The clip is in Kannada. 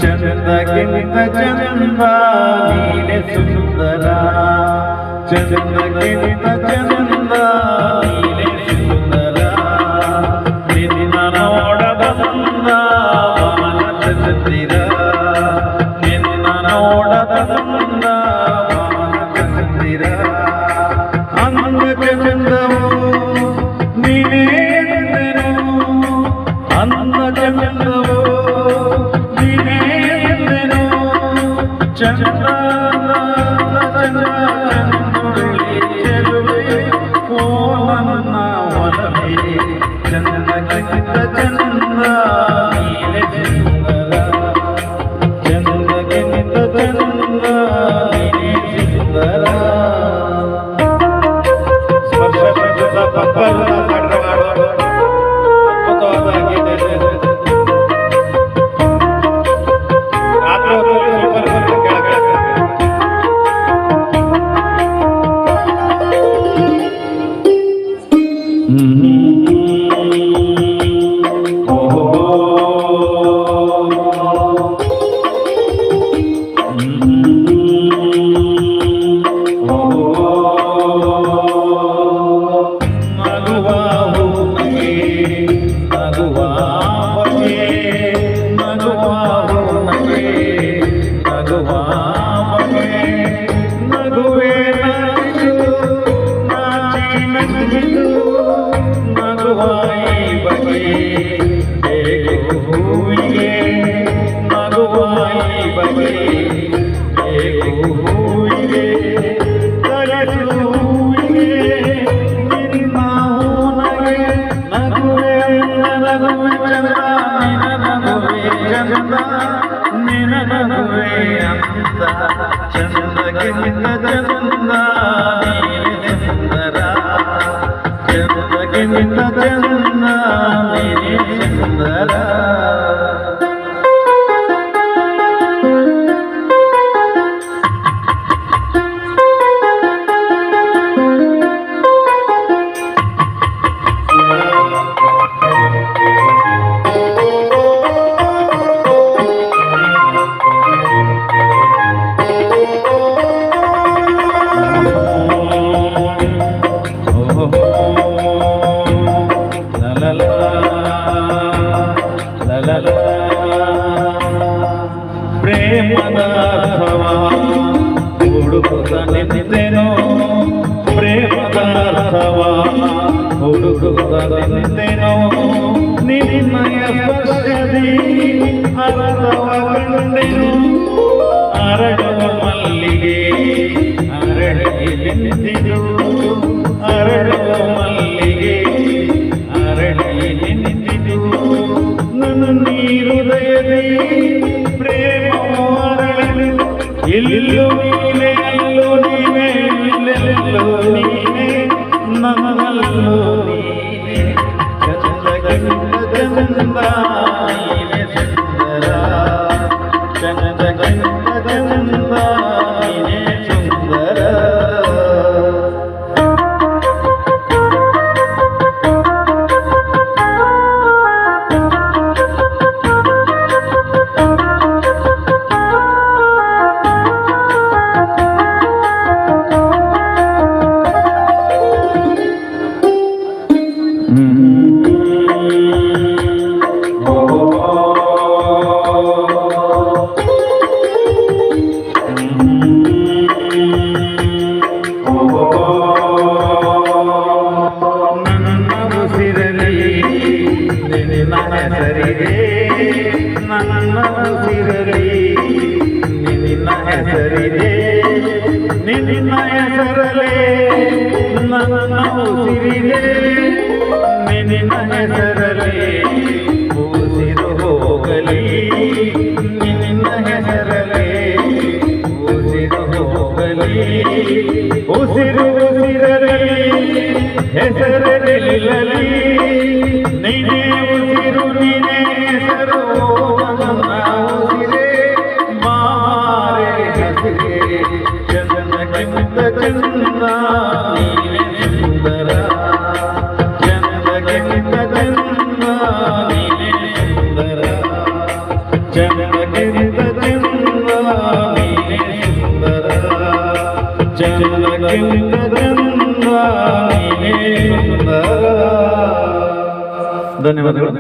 ಚಂದಕ್ಕಿಂತ ಚಂದ ನೀನೆ ಸುಂದರ, ಚಂದಕ್ಕಿಂತ ಚಂದ ನೀನೆ ಸುಂದರ. ನಿನ್ನ ನೋಡದ ಬಂದ ಮನ ಚಂದಿರ, ನಿನ್ನ ನೋಡದ ಬಂದ ಮನ ಚಂದಿರ. ಅಂದ ಚಂದವು ನೀನೇ ಎಂದೆನು, ಅಂದ ಚಂದವು ನೀನೇ ಎಂದೆನು. ಚಂದ ಓ ನನ್ನ ಒಲವೇ, ಚಂದಕ್ಕಿಂತ ಚಂದ ನೀನೆ ಸುಂದರ, ಚಂದಕ್ಕಿಂತ ಚಂದ ನೀನೆ ಸುಂದರ. ಸ್ಪರ್ಶ ಪಕ್ಕದ ಅದ್ಭುತವಾದ ಚಂದಕ್ಕಿಂತ ಚಂದ ನೀನೆ ಸುಂದರ, ಚಂದಕ್ಕಿಂತ ಚಂದ ನೀನೆ ಸುಂದರ. ಪ್ರೇಮದ ಅರ್ಥವ ಹುಡುಕುತ್ತ ನಿಂತೆನೋ, ಪ್ರೇಮದ ಅರ್ಥವ ಹುಡುಕುತ್ತ ನಿಂತೆನೋ. ನಿನ್ನಯ ಸ್ಪರ್ಶದಿ ಅರ್ಥವ ಕಂಡೆನು, ಅರಳುವ ಮಲ್ಲಿಗೆ ಅರಳಿ ನಿಂತಿತು, ಅರಳುವ ಮಲ್ಲಿಗೆ ಅರಳಿ ನಿಂತಿತು. ನನ್ನ ನೀರುದಯದಿ ಪ್ರೇಮವು ಅರಳಲು, ಎಲ್ಲೋ ನೀನೆ ಎಲ್ಲೋ ನೀನೆ ಎಲ್ಲೆಲ್ಲೋ ನೀನೆ ನನ್ನಲ್ಲೋ ನೀನೆ. ಚಂದಕ್ಕಿಂತ ಚಂದ ನೀನೆ ಸುಂದರ, ಚಂದಕ್ಕಿಂತ ಚಂದ ನೀನೆ ಸುಂದರ. ನನ್ನ ಉಸಿರಲಿ ನಿನ್ನ ಹೆಸರಿದೆ, ನಿನ್ನ ಹೆಸರಲೇ ನನ್ನ ಉಸಿರಿದೆ, ನಿನ್ನ ಹೆಸರಲೇ ಉಸಿರು ಹೋಗಲಿ, ನಿನ್ನ ಹೆಸರಲೇ ಉಸಿರು ಹೋಗಲಿ. ಉಸಿರು ಉಸಿರಲಿ ಹೆಸರಲಿಲ್ಲಲಿ ಚಂದಕ್ಕಿಂತ ಚಂದ ನೀನೇ ಸುಂದರ. ಧನ್ಯವಾದಗಳು.